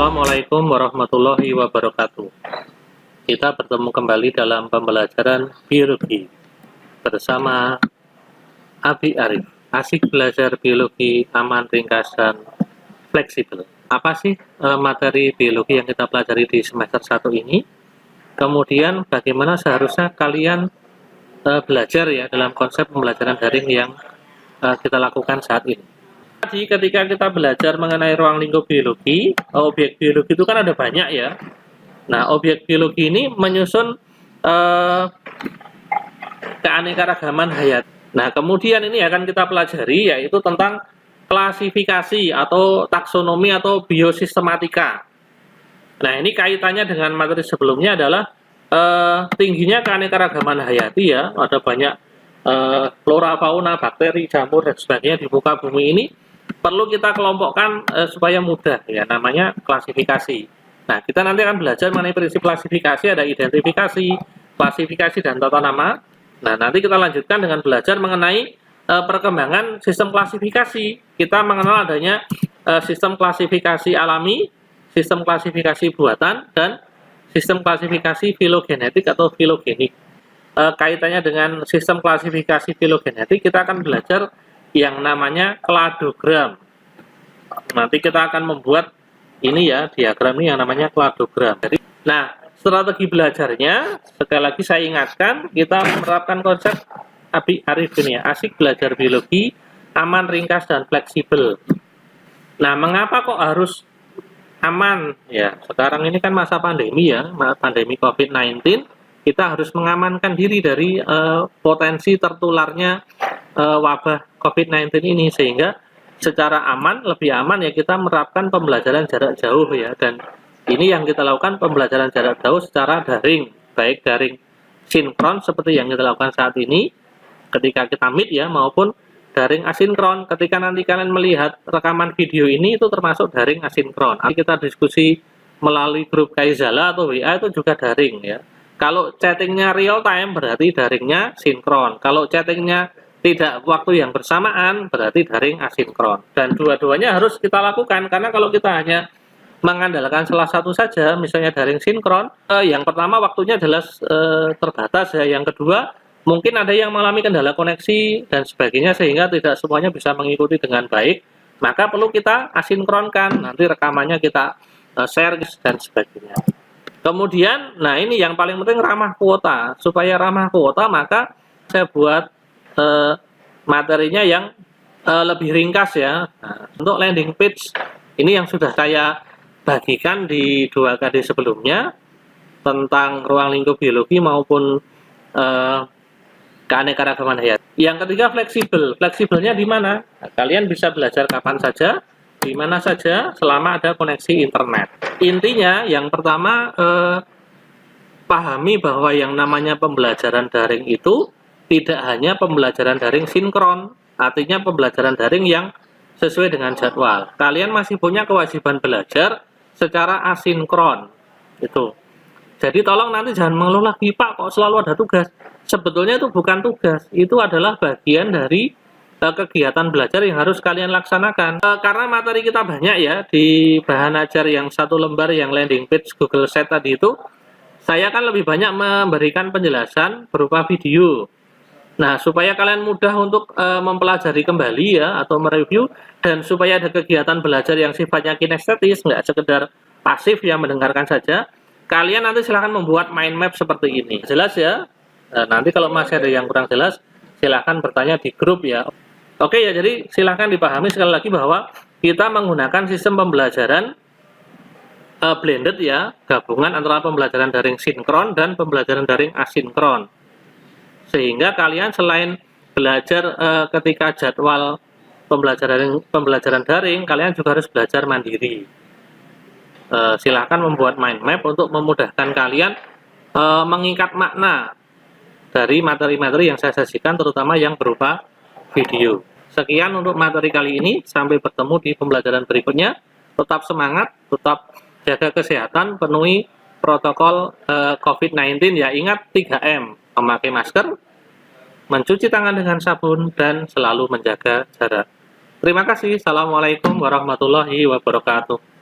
Assalamualaikum warahmatullahi wabarakatuh. Kita bertemu kembali dalam pembelajaran biologi bersama Abi Arif. Asik belajar biologi, aman, ringkas, dan fleksibel. Apa sih materi biologi yang kita pelajari di semester 1 ini? Kemudian bagaimana seharusnya kalian belajar ya dalam konsep pembelajaran daring yang kita lakukan saat ini. Jadi ketika kita belajar mengenai ruang lingkup biologi, objek biologi itu kan ada banyak ya. Nah, objek biologi ini menyusun keanekaragaman hayat. Nah, kemudian ini akan kita pelajari yaitu tentang klasifikasi atau taksonomi atau biosistematika. Nah, ini kaitannya dengan materi sebelumnya adalah tingginya keanekaragaman hayati ya. Ada banyak flora, fauna, bakteri, jamur, dan sebagainya di muka bumi ini. Perlu kita kelompokkan supaya mudah ya, namanya klasifikasi. Nah, kita nanti akan belajar mengenai prinsip klasifikasi, ada identifikasi, klasifikasi, dan tata nama. Nah, nanti kita lanjutkan dengan belajar mengenai perkembangan sistem klasifikasi. Kita mengenal adanya sistem klasifikasi alami, sistem klasifikasi buatan, dan sistem klasifikasi filogenetik atau filogenik. Kaitannya dengan sistem klasifikasi filogenetik, kita akan belajar yang namanya kladogram. Nanti kita akan membuat ini ya, diagram ini yang namanya kladogram. Nah, strategi belajarnya, sekali lagi saya ingatkan, kita menerapkan konsep Abi Arif ini ya, asik belajar biologi, aman, ringkas, dan fleksibel. Nah, mengapa kok harus aman? Ya, sekarang ini kan masa pandemi ya, pandemi COVID-19, kita harus mengamankan diri dari potensi tertularnya wabah COVID-19 ini, sehingga secara aman, lebih aman ya kita menerapkan pembelajaran jarak jauh ya, dan ini yang kita lakukan pembelajaran jarak jauh secara daring, baik daring sinkron seperti yang kita lakukan saat ini ketika kita meet ya, maupun daring asinkron ketika nanti kalian melihat rekaman video ini, itu termasuk daring asinkron. Nanti kita diskusi melalui grup Kaizala atau WA itu juga daring ya. Kalau chattingnya real time berarti daringnya sinkron. Kalau chattingnya tidak waktu yang bersamaan berarti daring asinkron. Dan dua-duanya harus kita lakukan, karena kalau kita hanya mengandalkan salah satu saja, misalnya daring sinkron, yang pertama waktunya jelas terbatas ya. Yang kedua, mungkin ada yang mengalami kendala koneksi dan sebagainya sehingga tidak semuanya bisa mengikuti dengan baik. Maka perlu kita asinkronkan, nanti rekamannya kita share dan sebagainya. Kemudian, nah ini yang paling penting ramah kuota. Supaya ramah kuota, maka saya buat materinya yang lebih ringkas ya. Nah, untuk landing page, ini yang sudah saya bagikan di 2KD sebelumnya, tentang ruang lingkup biologi maupun keanekaragaman hayat. Yang ketiga, fleksibel. Fleksibelnya di mana? Nah, kalian bisa belajar kapan saja, di mana saja, selama ada koneksi internet. Intinya, yang pertama, pahami bahwa yang namanya pembelajaran daring itu tidak hanya pembelajaran daring sinkron, artinya pembelajaran daring yang sesuai dengan jadwal. Kalian masih punya kewajiban belajar secara asinkron. Itu. Jadi tolong nanti jangan mengeluh lagi, Pak, kok selalu ada tugas. Sebetulnya itu bukan tugas, itu adalah bagian dari kegiatan belajar yang harus kalian laksanakan. Karena materi kita banyak ya, di bahan ajar yang satu lembar yang landing page Google Sheet tadi itu, saya kan lebih banyak memberikan penjelasan berupa video. Nah, supaya kalian mudah untuk mempelajari kembali ya, atau mereview, dan supaya ada kegiatan belajar yang sifatnya kinestetis, nggak sekedar pasif ya mendengarkan saja, kalian nanti silahkan membuat mind map seperti ini. Jelas ya? Nanti kalau masih ada yang kurang jelas, silahkan bertanya di grup ya. Oke ya, jadi silahkan dipahami sekali lagi bahwa kita menggunakan sistem pembelajaran blended ya, gabungan antara pembelajaran daring sinkron dan pembelajaran daring asinkron. Sehingga kalian selain belajar ketika jadwal pembelajaran daring, kalian juga harus belajar mandiri. Silahkan membuat mind map untuk memudahkan kalian mengikat makna dari materi-materi yang saya sajikan, terutama yang berupa video. Sekian untuk materi kali ini, sampai bertemu di pembelajaran berikutnya. Tetap semangat, tetap jaga kesehatan, penuhi protokol COVID-19 ya. Ingat 3M, memakai masker, mencuci tangan dengan sabun, dan selalu menjaga jarak. Terima kasih. Assalamualaikum warahmatullahi wabarakatuh.